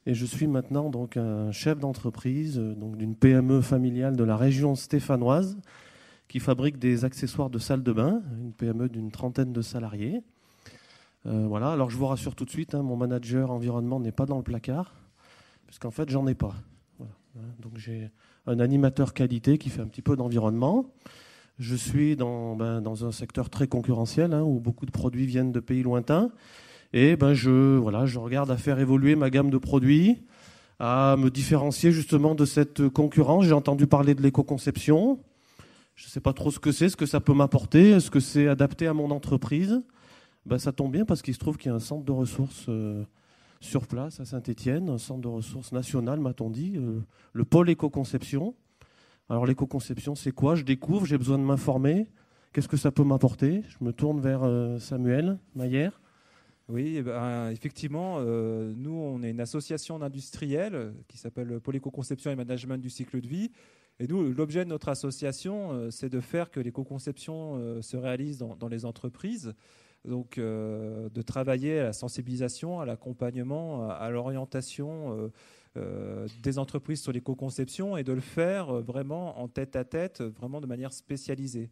Et je suis maintenant donc un chef d'entreprise donc d'une PME familiale de la région stéphanoise qui fabrique des accessoires de salle de bain, une PME d'une 30aine de salariés. Voilà. Alors je vous rassure tout de suite, mon manager environnement n'est pas dans le placard, puisqu'en fait j'en ai pas. Voilà. Donc j'ai un animateur qualité qui fait un petit peu d'environnement. Je suis dans un secteur très concurrentiel où beaucoup de produits viennent de pays lointains. Et je regarde à faire évoluer ma gamme de produits, à me différencier justement de cette concurrence. J'ai entendu parler de l'éco-conception. Je ne sais pas trop ce que ça peut m'apporter. Est-ce que c'est adapté à mon entreprise ? Ça tombe bien parce qu'il se trouve qu'il y a un centre de ressources sur place à Saint-Étienne, un centre de ressources national, m'a-t-on dit, le pôle éco-conception. Alors l'éco-conception, c'est quoi ? Je découvre, j'ai besoin de m'informer. Qu'est-ce que ça peut m'apporter ? Je me tourne vers Samuel Maillère. Oui, effectivement, nous, on est une association d'industriels qui s'appelle Pôle Éco-Conception et Management du cycle de vie. Et nous, l'objet de notre association, c'est de faire que l'éco-conception se réalise dans les entreprises. Donc, de travailler à la sensibilisation, à l'accompagnement, à l'orientation des entreprises sur l'éco-conception et de le faire vraiment en tête-à-tête, vraiment de manière spécialisée.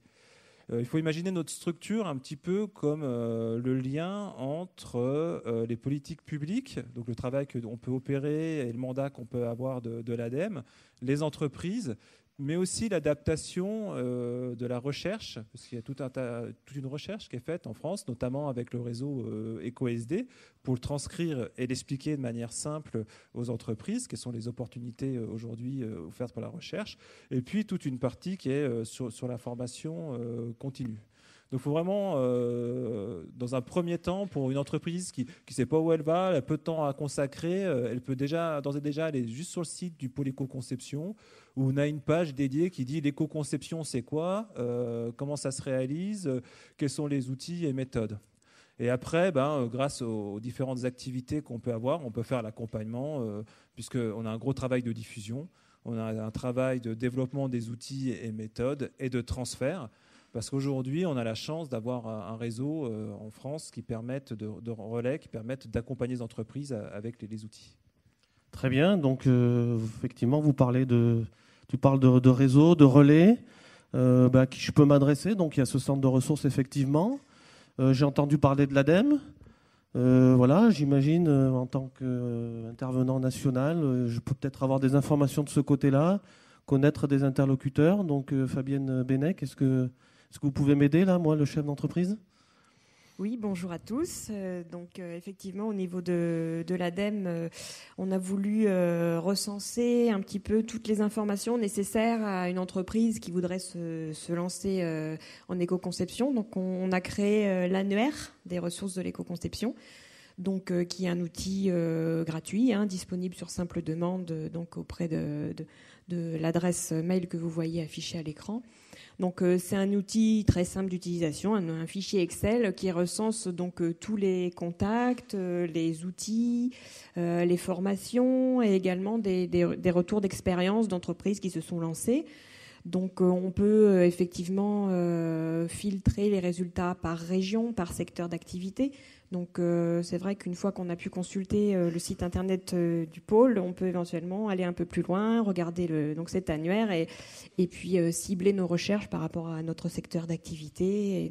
Il faut imaginer notre structure un petit peu comme le lien entre les politiques publiques, donc le travail qu'on peut opérer et le mandat qu'on peut avoir de l'ADEME, les entreprises, mais aussi l'adaptation de la recherche, parce qu'il y a toute une recherche qui est faite en France, notamment avec le réseau EcoSD, pour le transcrire et l'expliquer de manière simple aux entreprises, quelles sont les opportunités aujourd'hui offertes par la recherche, et puis toute une partie qui est sur la formation continue. Donc il faut vraiment, dans un premier temps, pour une entreprise qui ne sait pas où elle va, elle a peu de temps à consacrer, elle peut d'ores et déjà aller juste sur le site du pôle éco-conception, où on a une page dédiée qui dit l'éco-conception c'est quoi, comment ça se réalise, quels sont les outils et méthodes. Et après, grâce aux différentes activités qu'on peut avoir, on peut faire l'accompagnement, puisqu'on a un gros travail de diffusion, on a un travail de développement des outils et méthodes et de transfert. Parce qu'aujourd'hui, on a la chance d'avoir un réseau en France qui permette de relais, qui permettent d'accompagner les entreprises avec les outils. Très bien. Donc, effectivement, tu parles de réseau, de relais, à qui je peux m'adresser. Donc, il y a ce centre de ressources, effectivement. J'ai entendu parler de l'ADEME. Voilà, j'imagine, en tant qu'intervenant national, je peux peut-être avoir des informations de ce côté-là, connaître des interlocuteurs. Donc, Fabienne Bennec, est-ce que vous pouvez m'aider, là, moi, le chef d'entreprise ? Oui, bonjour à tous. Effectivement, au niveau de l'ADEME, on a voulu recenser un petit peu toutes les informations nécessaires à une entreprise qui voudrait se lancer en éco-conception. Donc, on a créé l'annuaire des ressources de l'éco-conception, qui est un outil gratuit, disponible sur simple demande auprès de l'adresse mail que vous voyez affichée à l'écran. Donc c'est un outil très simple d'utilisation, un fichier Excel qui recense tous les contacts, les outils, les formations et également des retours d'expérience d'entreprises qui se sont lancées. Donc on peut effectivement filtrer les résultats par région, par secteur d'activité. Donc c'est vrai qu'une fois qu'on a pu consulter le site internet du pôle, on peut éventuellement aller un peu plus loin, regarder cet annuaire et puis cibler nos recherches par rapport à notre secteur d'activité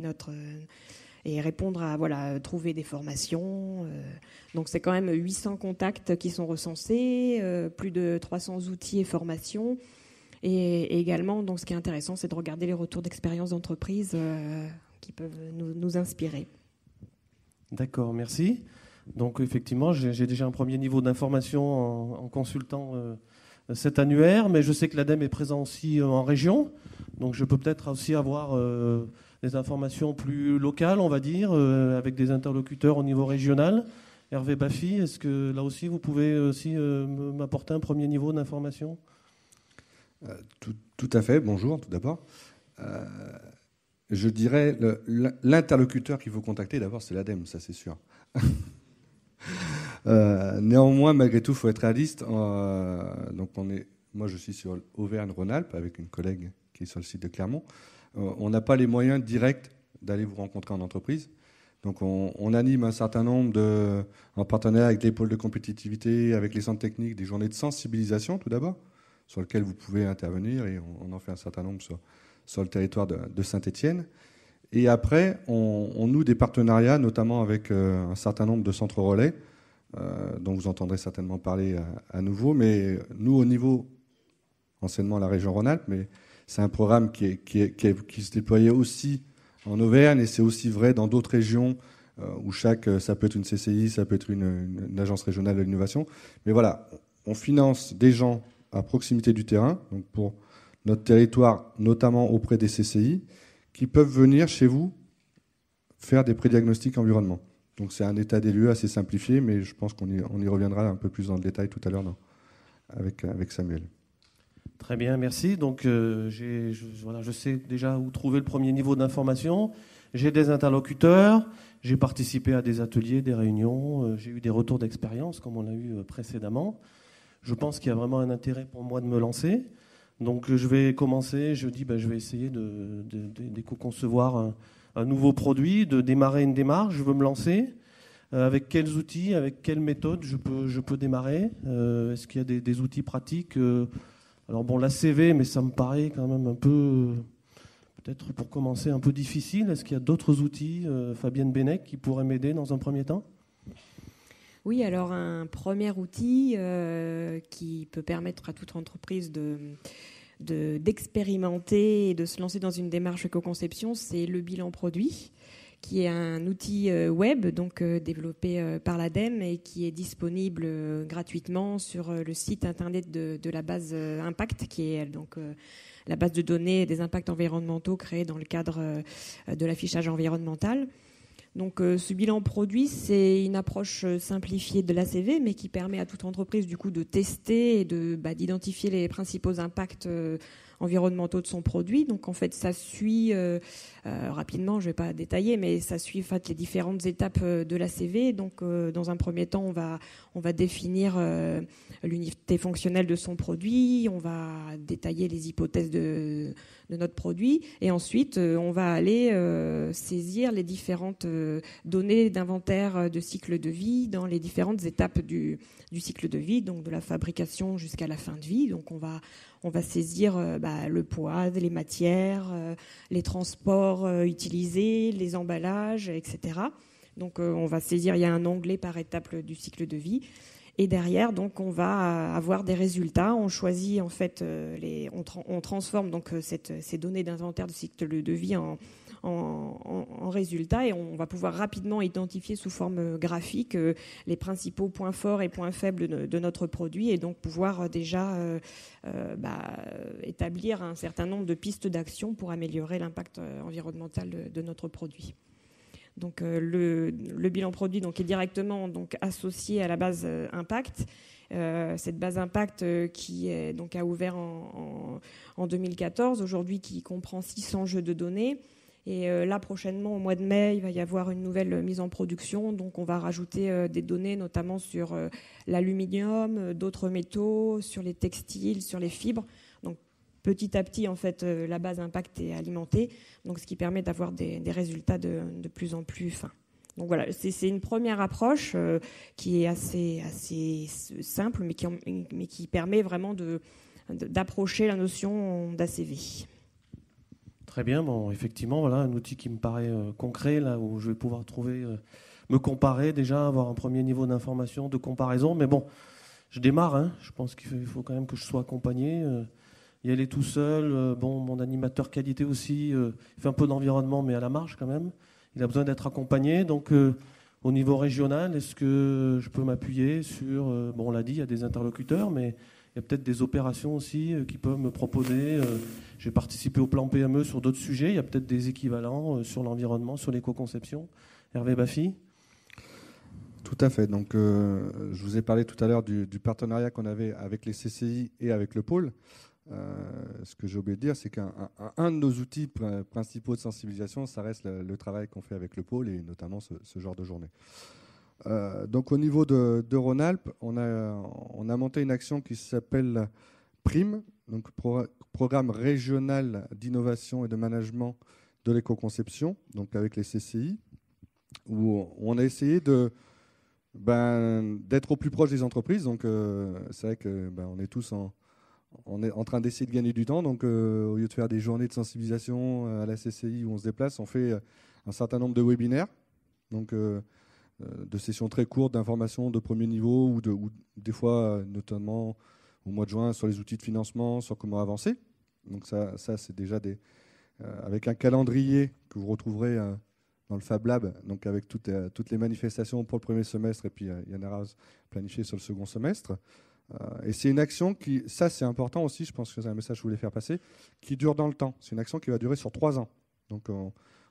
et répondre à trouver des formations. Donc c'est quand même 800 contacts qui sont recensés, plus de 300 outils et formations. Et également, donc, ce qui est intéressant, c'est de regarder les retours d'expérience d'entreprise qui peuvent nous inspirer. D'accord, merci. Donc, effectivement, j'ai déjà un premier niveau d'information en consultant cet annuaire, mais je sais que l'ADEME est présent aussi en région. Donc, je peux peut-être aussi avoir des informations plus locales, on va dire, avec des interlocuteurs au niveau régional. Hervé Baffy, est-ce que là aussi, vous pouvez aussi m'apporter un premier niveau d'information ? Tout à fait. Bonjour, tout d'abord. Je dirais l'interlocuteur qu'il faut contacter, d'abord, c'est l'ADEME, ça c'est sûr. Néanmoins, malgré tout, il faut être réaliste. Moi, je suis sur Auvergne-Rhône-Alpes avec une collègue qui est sur le site de Clermont. On n'a pas les moyens directs d'aller vous rencontrer en entreprise. Donc on anime un certain nombre en partenariat avec les pôles de compétitivité, avec les centres techniques, des journées de sensibilisation tout d'abord, sur lesquelles vous pouvez intervenir, et on en fait un certain nombre sur le territoire de Saint-Étienne. Et après, on noue des partenariats, notamment avec un certain nombre de centres relais, dont vous entendrez certainement parler à nouveau. Mais nous, au niveau, anciennement la région Rhône-Alpes, mais c'est un programme qui se déployait aussi en Auvergne, et c'est aussi vrai dans d'autres régions où ça peut être une CCI, ça peut être une agence régionale de l'innovation. Mais voilà, on finance des gens à proximité du terrain, donc pour notre territoire, notamment auprès des CCI, qui peuvent venir chez vous faire des prédiagnostics environnement. Donc c'est un état des lieux assez simplifié, mais je pense qu'on y reviendra un peu plus dans le détail tout à l'heure avec Samuel. Très bien, merci. Donc je sais déjà où trouver le premier niveau d'information. J'ai des interlocuteurs, j'ai participé à des ateliers, des réunions, j'ai eu des retours d'expérience comme on l'a eu précédemment. Je pense qu'il y a vraiment un intérêt pour moi de me lancer. Donc je vais commencer, je vais essayer d'éco-concevoir un nouveau produit, de démarrer une démarche. Je veux me lancer. Avec quels outils, avec quelles méthodes je peux démarrer? Est-ce qu'il y a des outils pratiques? Alors bon, la CV, mais ça me paraît quand même un peu, peut-être pour commencer, un peu difficile. Est-ce qu'il y a d'autres outils, Fabienne Bennec, qui pourraient m'aider dans un premier temps? Oui, alors un premier outil qui peut permettre à toute entreprise d'expérimenter et de se lancer dans une démarche éco-conception, c'est le bilan produit, qui est un outil web donc développé par l'ADEME et qui est disponible gratuitement sur le site internet de la base Impact, qui est donc la base de données des impacts environnementaux créée dans le cadre de l'affichage environnemental. Donc ce bilan produit, c'est une approche simplifiée de l'ACV, mais qui permet à toute entreprise du coup de tester et d'identifier les principaux impacts environnementaux de son produit. Donc en fait, ça suit rapidement, je ne vais pas détailler, mais ça suit en fait les différentes étapes de l'ACV. Donc dans un premier temps, on va définir l'unité fonctionnelle de son produit, on va détailler les hypothèses de notre produit, et ensuite on va aller saisir les différentes données d'inventaire de cycle de vie dans les différentes étapes du cycle de vie, donc de la fabrication jusqu'à la fin de vie. Donc on va saisir le poids, les matières, les transports utilisés, les emballages, etc. Donc on va saisir, il y a un onglet par étape du cycle de vie. Et derrière, donc, on va avoir des résultats. On choisit, en fait, on transforme donc ces données d'inventaire de cycle de vie en résultats, et on va pouvoir rapidement identifier sous forme graphique les principaux points forts et points faibles de notre produit, et donc pouvoir déjà établir un certain nombre de pistes d'action pour améliorer l'impact environnemental de notre produit. Donc le bilan produit donc est directement donc associé à la base Impact. Cette base Impact qui est donc a ouvert en 2014, aujourd'hui qui comprend 600 jeux de données. Et là prochainement au mois de mai, il va y avoir une nouvelle mise en production. Donc on va rajouter des données notamment sur l'aluminium, d'autres métaux, sur les textiles, sur les fibres. Donc petit à petit, en fait, la base Impact est alimentée, donc ce qui permet d'avoir des résultats de plus en plus fins. Donc voilà, c'est une première approche qui est assez simple, mais qui permet vraiment d'approcher la notion d'ACV. Très bien, bon, effectivement, voilà un outil qui me paraît concret, là où je vais pouvoir me comparer déjà, avoir un premier niveau d'information, de comparaison. Mais bon, je démarre, hein, je pense qu'il faut quand même que je sois accompagné. Y aller tout seul, mon animateur qualité aussi, il fait un peu d'environnement, mais à la marge quand même. Il a besoin d'être accompagné. Donc, au niveau régional, est-ce que je peux m'appuyer sur... on l'a dit, il y a des interlocuteurs, mais il y a peut-être des opérations aussi qui peuvent me proposer. J'ai participé au plan PME sur d'autres sujets. Il y a peut-être des équivalents sur l'environnement, sur l'éco-conception. Hervé Baffy? Tout à fait. Donc, je vous ai parlé tout à l'heure du partenariat qu'on avait avec les CCI et avec le pôle. Ce que j'ai oublié de dire, c'est qu'un de nos outils principaux de sensibilisation, ça reste le travail qu'on fait avec le pôle, et notamment ce genre de journée. Donc au niveau de Rhône-Alpes, on a monté une action qui s'appelle PRIME, donc Programme régional d'innovation et de management de l'éco-conception, donc avec les CCI. où on a essayé d'être au plus proche des entreprises. Donc, c'est vrai que on est tous on est en train d'essayer de gagner du temps. Donc, au lieu de faire des journées de sensibilisation à la CCI où on se déplace, on fait un certain nombre de webinaires, donc de sessions très courtes d'information de premier niveau ou des fois, notamment au mois de juin, sur les outils de financement, sur comment avancer. Donc, ça c'est déjà avec un calendrier que vous retrouverez dans le Fab Lab, donc avec toutes les manifestations pour le premier semestre, et puis il y en aura planifié sur le second semestre. Et c'est une action ça c'est important aussi, je pense que c'est un message que je voulais faire passer, qui dure dans le temps. C'est une action qui va durer sur 3 ans. Donc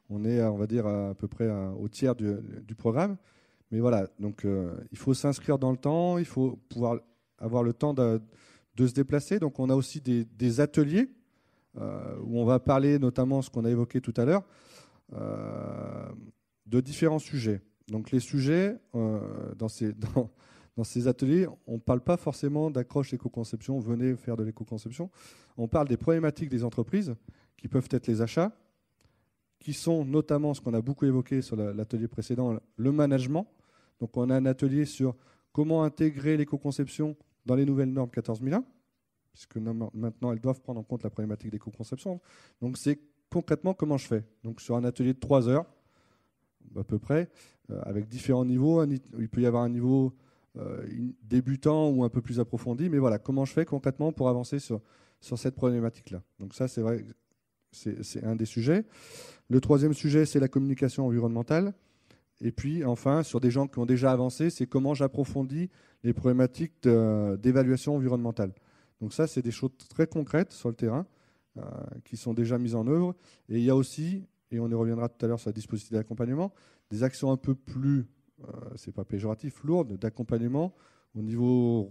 on est, on va dire, à peu près au tiers du programme. Mais voilà, donc il faut s'inscrire dans le temps, il faut pouvoir avoir le temps de se déplacer. Donc on a aussi des ateliers où on va parler notamment ce qu'on a évoqué tout à l'heure, de différents sujets. Donc les sujets, dans ces ateliers, on ne parle pas forcément d'accroche éco-conception, venez faire de l'éco-conception. On parle des problématiques des entreprises, qui peuvent être les achats, qui sont notamment ce qu'on a beaucoup évoqué sur l'atelier précédent, le management. Donc on a un atelier sur comment intégrer l'éco-conception dans les nouvelles normes 14001, puisque maintenant elles doivent prendre en compte la problématique d'éco-conception. Donc c'est concrètement comment je fais. Donc sur un atelier de 3 heures, à peu près, avec différents niveaux. Il peut y avoir un niveau débutant ou un peu plus approfondi, mais voilà, comment je fais concrètement pour avancer sur cette problématique-là. Donc ça, c'est vrai, c'est un des sujets. Le troisième sujet, c'est la communication environnementale. Et puis, enfin, sur des gens qui ont déjà avancé, c'est comment j'approfondis les problématiques d'évaluation environnementale. Donc ça, c'est des choses très concrètes sur le terrain qui sont déjà mises en œuvre. Et il y a aussi, et on y reviendra tout à l'heure sur la dispositif d'accompagnement, des actions un peu plus, c'est pas péjoratif, lourdes d'accompagnement au niveau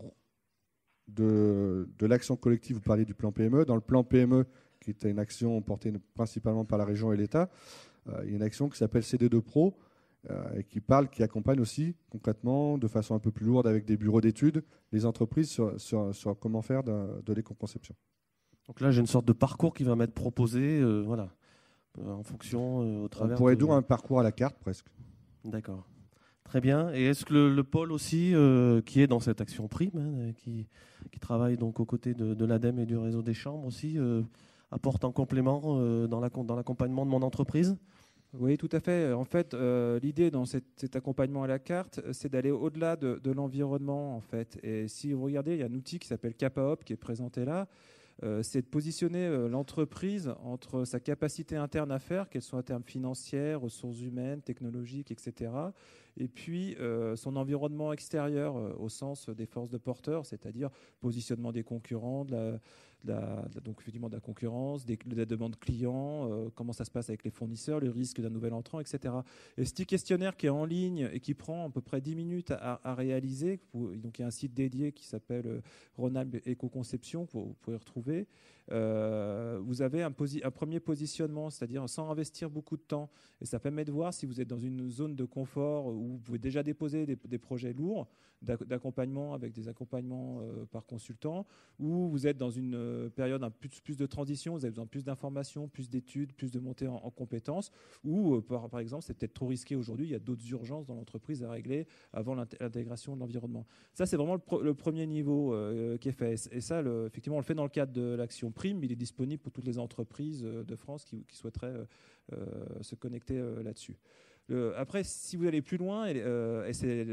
de l'action collective. Vous parlez du plan PME. Dans le plan PME, qui était une action portée principalement par la région et l'État, il y a une action qui s'appelle CD2 Pro et qui accompagne aussi concrètement, de façon un peu plus lourde, avec des bureaux d'études, les entreprises sur comment faire de l'éco-conception. Donc là, j'ai une sorte de parcours qui va m'être proposé, voilà, en fonction, au travers. On pourrait dire un parcours à la carte presque. D'accord. Très bien. Et est-ce que le pôle aussi, qui est dans cette action prime, qui travaille donc aux côtés de l'ADEME et du réseau des chambres aussi, apporte un complément dans l'accompagnement de mon entreprise ? Oui, tout à fait. En fait, l'idée dans cet accompagnement à la carte, c'est d'aller au-delà de l'environnement, en fait. Et si vous regardez, il y a un outil qui s'appelle CapaOp qui est présenté là. C'est de positionner l'entreprise entre sa capacité interne à faire, qu'elle soit en termes financiers, ressources humaines, technologiques, etc., et puis son environnement extérieur au sens des forces de porteur, c'est-à-dire positionnement des concurrents, donc effectivement de la concurrence, de la demande client, comment ça se passe avec les fournisseurs, le risque d'un nouvel entrant, etc. Et ce petit questionnaire qui est en ligne et qui prend à peu près 10 minutes à réaliser, donc il y a un site dédié qui s'appelle Rhône-Alpes Éco-Conception, que vous pouvez retrouver. Vous avez un premier positionnement, c'est-à-dire sans investir beaucoup de temps, et ça permet de voir si vous êtes dans une zone de confort où vous pouvez déjà déposer des projets lourds d'accompagnement avec des accompagnements par consultant, ou vous êtes dans une période plus de transition, vous avez besoin de plus d'informations, plus d'études, plus de montée en compétences, ou par exemple c'est peut-être trop risqué aujourd'hui, il y a d'autres urgences dans l'entreprise à régler avant l'intégration de l'environnement. Ça c'est vraiment le premier niveau qui est fait, et ça effectivement on le fait dans le cadre de l'action prime, mais il est disponible pour toutes les entreprises de France qui souhaiteraient se connecter là-dessus. Après, si vous allez plus loin, et c'est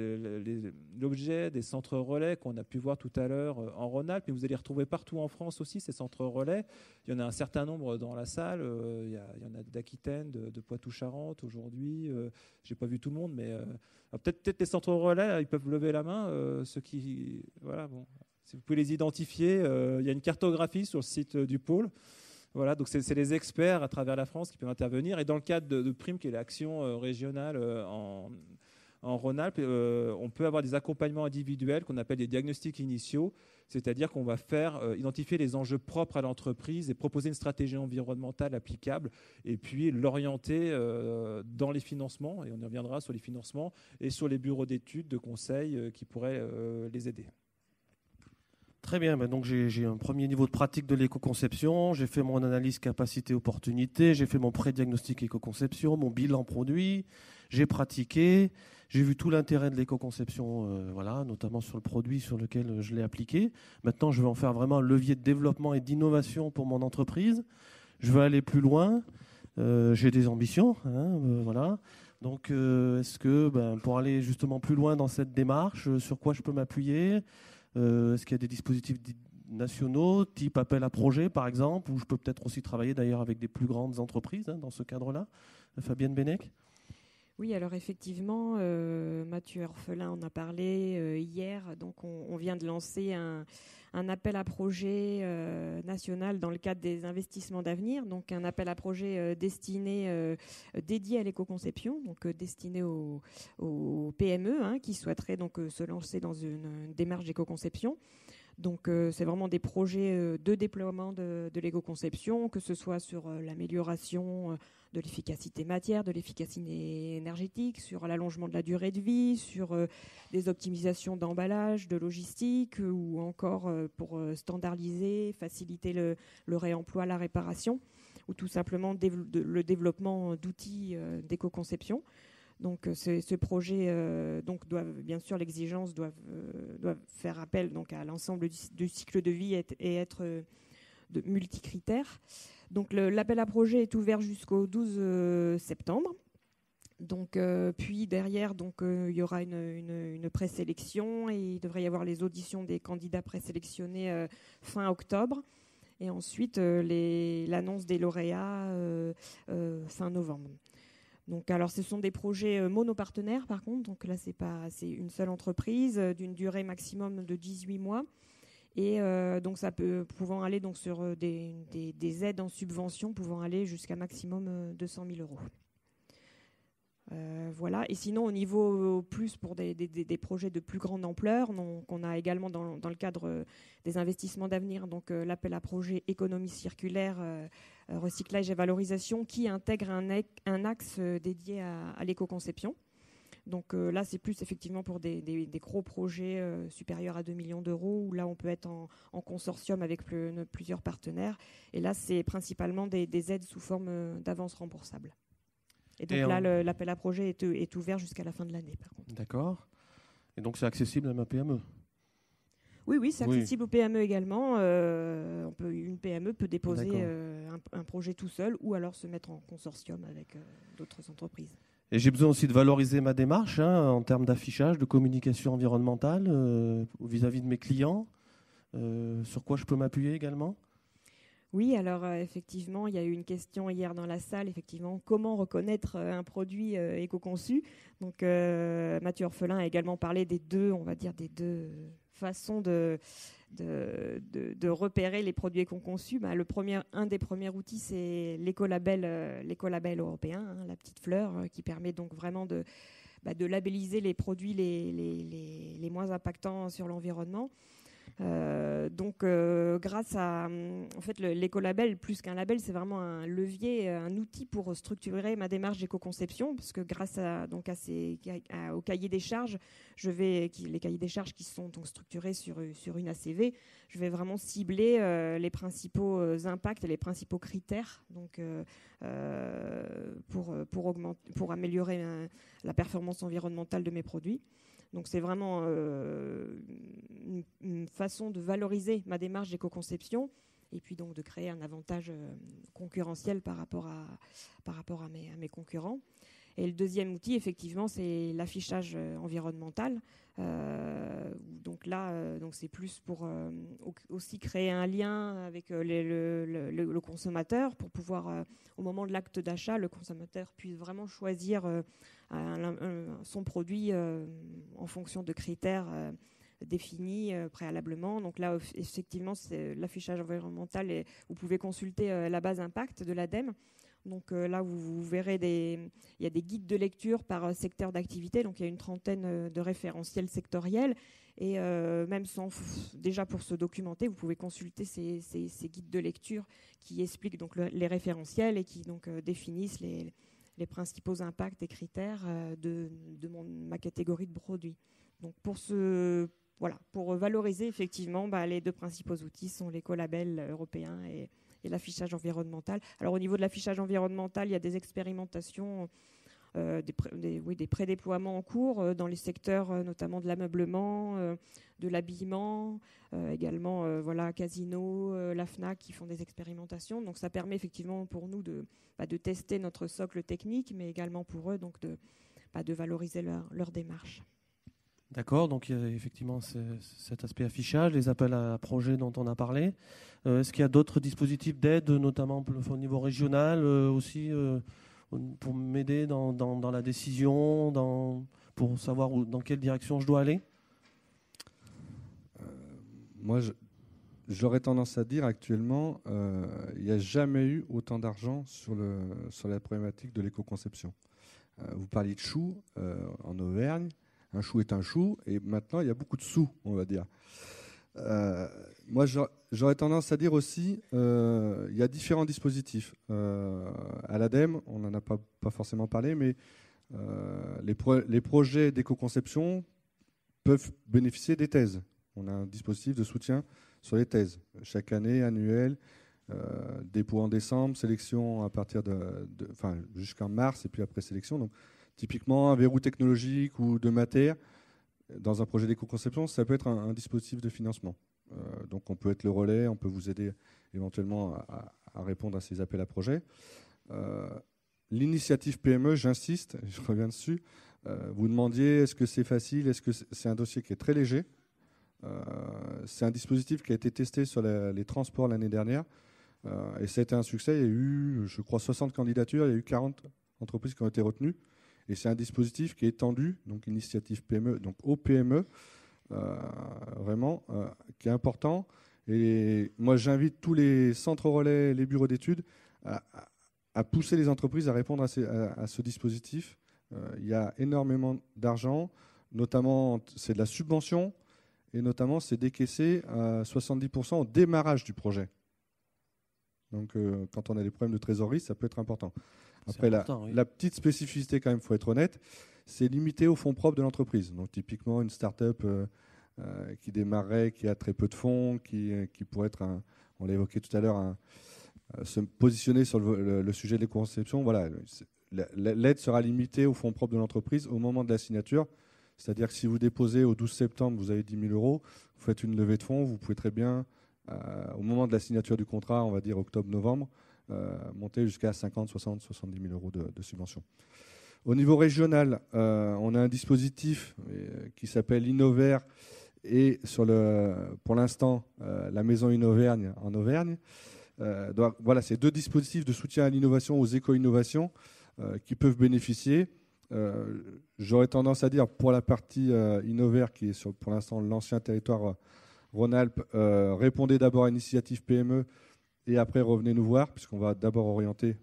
l'objet des centres relais qu'on a pu voir tout à l'heure en Rhône-Alpes, mais vous allez retrouver partout en France aussi ces centres relais. Il y en a un certain nombre dans la salle. Il y en a d'Aquitaine, de Poitou-Charentes aujourd'hui. Je n'ai pas vu tout le monde, mais peut-être les centres relais, ils peuvent lever la main. Ceux qui, voilà, bon, si vous pouvez les identifier, il y a une cartographie sur le site du pôle. Voilà, donc c'est les experts à travers la France qui peuvent intervenir. Et dans le cadre de PRIME, qui est l'action régionale en Rhône-Alpes, on peut avoir des accompagnements individuels qu'on appelle des diagnostics initiaux, c'est-à-dire qu'on va identifier les enjeux propres à l'entreprise et proposer une stratégie environnementale applicable, et puis l'orienter dans les financements, et on y reviendra sur les financements, et sur les bureaux d'études, de conseil qui pourraient les aider. Très bien, donc j'ai un premier niveau de pratique de l'éco-conception, j'ai fait mon analyse capacité-opportunité, j'ai fait mon pré-diagnostic éco-conception, mon bilan produit, J'ai pratiqué, j'ai vu tout l'intérêt de l'éco-conception, voilà, notamment sur le produit sur lequel je l'ai appliqué. Maintenant, je veux en faire vraiment un levier de développement et d'innovation pour mon entreprise. Je veux aller plus loin. J'ai des ambitions, voilà. Donc, est-ce que pour aller justement plus loin dans cette démarche, sur quoi je peux m'appuyer? Est-ce qu'il y a des dispositifs nationaux, type appel à projet par exemple, où je peux peut-être aussi travailler d'ailleurs avec des plus grandes entreprises dans ce cadre-là? Fabienne Bennec? Oui, alors effectivement, Mathieu Orphelin en a parlé hier. Donc, on vient de lancer un appel à projet national dans le cadre des investissements d'avenir. Donc, un appel à projet dédié à l'éco-conception, donc destiné aux PME qui souhaiteraient donc se lancer dans une démarche d'éco-conception. Donc, c'est vraiment des projets de déploiement de l'éco-conception, que ce soit sur l'amélioration de l'efficacité matière, de l'efficacité énergétique, sur l'allongement de la durée de vie, sur des optimisations d'emballage, de logistique, ou encore pour standardiser, faciliter le réemploi, la réparation, ou tout simplement le développement d'outils d'éco-conception. Donc, ce projet, bien sûr, l'exigence doit faire appel donc, à l'ensemble du cycle de vie et être de multicritères. Donc, l'appel à projet est ouvert jusqu'au 12 septembre. Donc, puis derrière, il y aura une présélection et il devrait y avoir les auditions des candidats présélectionnés fin octobre. Et ensuite, l'annonce des lauréats fin novembre. Donc, alors, ce sont des projets monopartenaires, par contre. Donc là, c'est une seule entreprise d'une durée maximum de 18 mois. Et donc, ça peut pouvant aller donc, sur des aides en subvention pouvant aller jusqu'à maximum 200 000 €. Voilà. Et sinon, au niveau plus pour des projets de plus grande ampleur, donc on a également dans le cadre des investissements d'avenir donc l'appel à projet économie circulaire, recyclage et valorisation qui intègre un axe dédié à l'éco-conception. Donc là, c'est plus effectivement pour des gros projets supérieurs à 2 millions d'euros où là, on peut être en consortium avec plusieurs partenaires. Et là, c'est principalement des aides sous forme d'avances remboursables. Et donc l'appel à projet est ouvert jusqu'à la fin de l'année, par contre. D'accord. Et donc, c'est accessible à ma PME? Oui, c'est accessible aux PME également. Une PME peut déposer un projet tout seul ou alors se mettre en consortium avec d'autres entreprises. Et j'ai besoin aussi de valoriser ma démarche en termes d'affichage, de communication environnementale vis-à-vis de mes clients. Sur quoi je peux m'appuyer également? Oui, alors effectivement, il y a eu une question hier dans la salle, effectivement, comment reconnaître un produit éco-conçu. Donc Mathieu Orphelin a également parlé des deux façons de repérer les produits éco-conçus. Un des premiers outils, c'est l'écolabel européen, la petite fleur, qui permet donc vraiment de labelliser les produits les moins impactants sur l'environnement. Grâce à l'écolabel, plus qu'un label, c'est vraiment un levier, un outil pour structurer ma démarche d'éco-conception, parce que grâce au cahier des charges, les cahiers des charges qui sont donc structurés sur une ACV, je vais vraiment cibler les principaux impacts et les principaux critères donc, pour améliorer la performance environnementale de mes produits. Donc c'est vraiment une façon de valoriser ma démarche d'éco-conception et puis donc de créer un avantage concurrentiel par rapport à mes concurrents. Et le deuxième outil, effectivement, c'est l'affichage environnemental. Donc là, c'est plus pour aussi créer un lien avec le consommateur pour pouvoir, au moment de l'acte d'achat, le consommateur puisse vraiment choisir son produit en fonction de critères définis préalablement. Donc là, effectivement, c'est l'affichage environnemental et vous pouvez consulter la base impact de l'ADEME. Donc là, vous verrez il y a des guides de lecture par secteur d'activité. Donc il y a une trentaine de référentiels sectoriels. Et même déjà pour se documenter, vous pouvez consulter ces guides de lecture qui expliquent donc les référentiels et qui donc définissent les principaux impacts et critères de ma catégorie de produits. Donc pour valoriser effectivement, les deux principaux outils sont l'écolabel européen et l'affichage environnemental. Alors au niveau de l'affichage environnemental, il y a des expérimentations des prédéploiements en cours dans les secteurs notamment de l'ameublement, de l'habillement, également Casino, la FNAC qui font des expérimentations. Donc ça permet effectivement pour nous de tester notre socle technique, mais également pour eux donc de valoriser leur démarche. D'accord, donc il y a effectivement cet aspect affichage, les appels à projets dont on a parlé. Est-ce qu'il y a d'autres dispositifs d'aide, notamment au niveau régional aussi, pour m'aider dans la décision, pour savoir dans quelle direction je dois aller ? Moi, j'aurais tendance à dire actuellement, il n'y a jamais eu autant d'argent sur la problématique de l'éco-conception. Vous parliez de choux en Auvergne. Un chou est un chou, et maintenant, il y a beaucoup de sous, on va dire. Moi, j'aurais tendance à dire aussi, il y a différents dispositifs. À l'ADEME, on n'en a pas forcément parlé, mais les projets d'éco-conception peuvent bénéficier des thèses. On a un dispositif de soutien sur les thèses. Chaque année, annuel, dépôt en décembre, sélection à partir jusqu'en mars, et puis après sélection. Donc, typiquement, un verrou technologique ou de matière, dans un projet d'éco-conception, ça peut être un dispositif de financement. Donc on peut être le relais, on peut vous aider éventuellement à répondre à ces appels à projets. L'initiative PME, j'insiste, je reviens dessus, vous demandiez est-ce que c'est facile, est-ce que c'est un dossier qui est très léger. C'est un dispositif qui a été testé sur les transports l'année dernière, et ça a été un succès. Il y a eu, je crois, 60 candidatures, il y a eu 40 entreprises qui ont été retenues. Et c'est un dispositif qui est étendu, donc initiative PME, donc aux PME, vraiment, qui est important. Et moi, j'invite tous les centres relais, les bureaux d'études, à pousser les entreprises à répondre à ce dispositif. Il y a énormément d'argent, notamment c'est de la subvention, et notamment c'est décaissé à 70% au démarrage du projet. Donc quand on a des problèmes de trésorerie, ça peut être important. Après, la petite spécificité, quand même, il faut être honnête, c'est limité aux fonds propres de l'entreprise. Donc, typiquement, une start-up qui démarrerait, qui a très peu de fonds, qui pourrait être, on l'a évoqué tout à l'heure, se positionner sur le sujet de l'éco-conception. Voilà, l'aide sera limitée aux fonds propres de l'entreprise au moment de la signature. C'est-à-dire que si vous déposez au 12 septembre, vous avez 10 000 €, vous faites une levée de fonds, vous pouvez très bien, au moment de la signature du contrat, on va dire octobre-novembre, monter jusqu'à 50, 60, 70 000 € de subvention. Au niveau régional, on a un dispositif qui s'appelle Innovert et pour l'instant, la maison Innovergne en Auvergne. Donc, voilà, c'est deux dispositifs de soutien à l'innovation, aux éco-innovations qui peuvent bénéficier. J'aurais tendance à dire pour la partie Innovert, qui est pour l'instant l'ancien territoire Rhône-Alpes, répondez d'abord à l'initiative PME et après revenez nous voir, puisqu'on va d'abord orienter,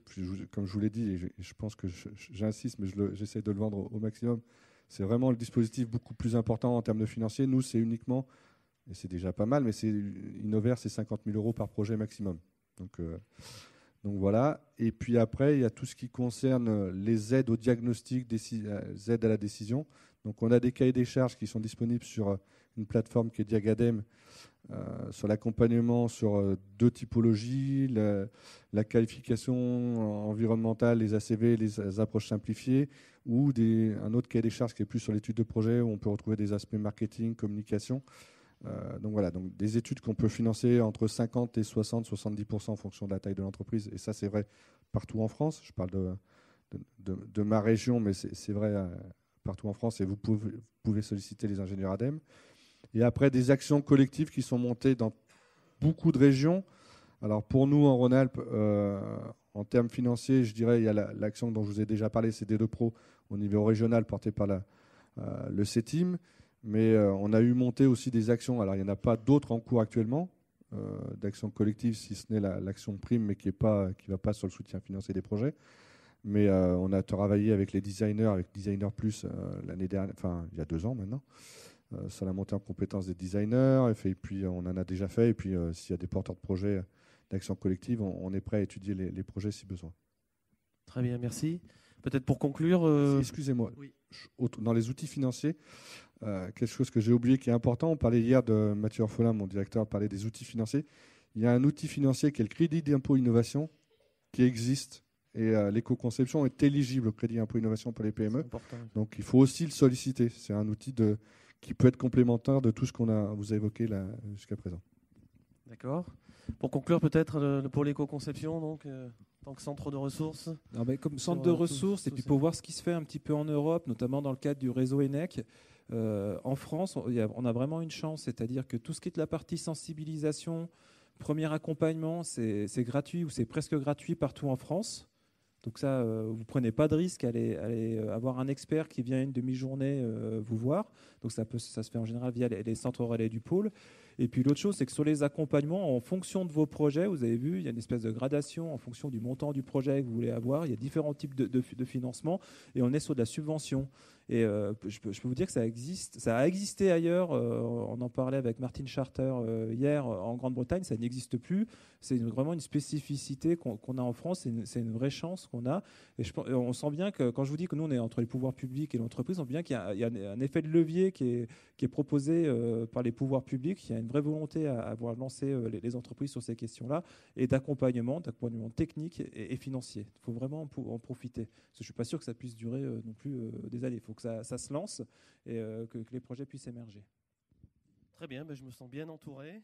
comme je vous l'ai dit, et je pense que j'insiste, mais j'essaie de le vendre au maximum, c'est vraiment le dispositif beaucoup plus important en termes de financier. Nous, c'est uniquement, et c'est déjà pas mal, mais Innovert, c'est 50 000 € par projet maximum. Donc voilà. Et puis après, il y a tout ce qui concerne les aides au diagnostic, les aides à la décision. Donc on a des cahiers des charges qui sont disponibles sur une plateforme qui est Diagadem, sur l'accompagnement sur deux typologies, la qualification environnementale, les ACV, les approches simplifiées, ou un autre cahier des charges qui est plus sur l'étude de projet, où on peut retrouver des aspects marketing, communication. Donc voilà, donc des études qu'on peut financer entre 50 et 60, 70% en fonction de la taille de l'entreprise. Et ça, c'est vrai partout en France. Je parle de ma région, mais c'est vrai partout en France. Et vous pouvez solliciter les ingénieurs ADEME. Et après, des actions collectives qui sont montées dans beaucoup de régions. Alors pour nous, en Rhône-Alpes, en termes financiers, je dirais, il y a l'action dont je vous ai déjà parlé, c'est D2 Pro au niveau régional, portée par le CETIM. Mais on a eu monté aussi des actions. Alors il n'y en a pas d'autres en cours actuellement, d'actions collectives, si ce n'est l'action prime, mais qui ne va pas sur le soutien financier des projets. Mais on a travaillé avec les designers, avec Designer Plus l'année dernière, enfin il y a 2 ans maintenant, sur la montée en compétences des designers. Et puis on en a déjà fait. Et puis s'il y a des porteurs de projets d'action collective, on est prêt à étudier les projets si besoin. Très bien, merci. Peut-être pour conclure... Excusez-moi, oui. Dans les outils financiers, quelque chose que j'ai oublié qui est important, on parlait hier de Mathieu Orphelin, mon directeur, parlait des outils financiers. Il y a un outil financier qui est le crédit d'impôt innovation qui existe Et l'éco-conception est éligible au crédit impôt innovation pour les PME. Donc il faut aussi le solliciter. C'est un outil qui peut être complémentaire de tout ce vous a évoqué là jusqu'à présent. D'accord. Pour conclure, peut-être pour l'éco-conception, donc, en tant que centre de ressources. Non, mais comme centre de ressources, et puis pour voir ce qui se fait un petit peu en Europe, notamment dans le cadre du réseau ENEC, en France, on a vraiment une chance, c'est-à-dire que tout ce qui est de la partie sensibilisation, premier accompagnement, c'est gratuit ou c'est presque gratuit partout en France. Donc ça, vous ne prenez pas de risque à aller avoir un expert qui vient une demi-journée vous voir. Donc ça se fait en général via les centres relais du pôle. Et puis l'autre chose, c'est que sur les accompagnements, en fonction de vos projets, vous avez vu, il y a une espèce de gradation en fonction du montant du projet que vous voulez avoir. Il y a différents types de financement et on est sur de la subvention. Et je peux vous dire que ça existe. Ça a existé ailleurs. On en parlait avec Martin Charter hier en Grande-Bretagne. Ça n'existe plus. C'est vraiment une spécificité qu'on a en France. C'est une vraie chance qu'on a. Et on sent bien que quand je vous dis que nous, on est entre les pouvoirs publics et l'entreprise, on sent bien qu'il y a un effet de levier qui est proposé par les pouvoirs publics. Il y a une vraie volonté à avoir lancé les entreprises sur ces questions-là et d'accompagnement technique et financier. Il faut vraiment en profiter. Parce que je ne suis pas sûr que ça puisse durer non plus des années. Il faut que ça se lance et que les projets puissent émerger. Très bien, je me sens bien entouré.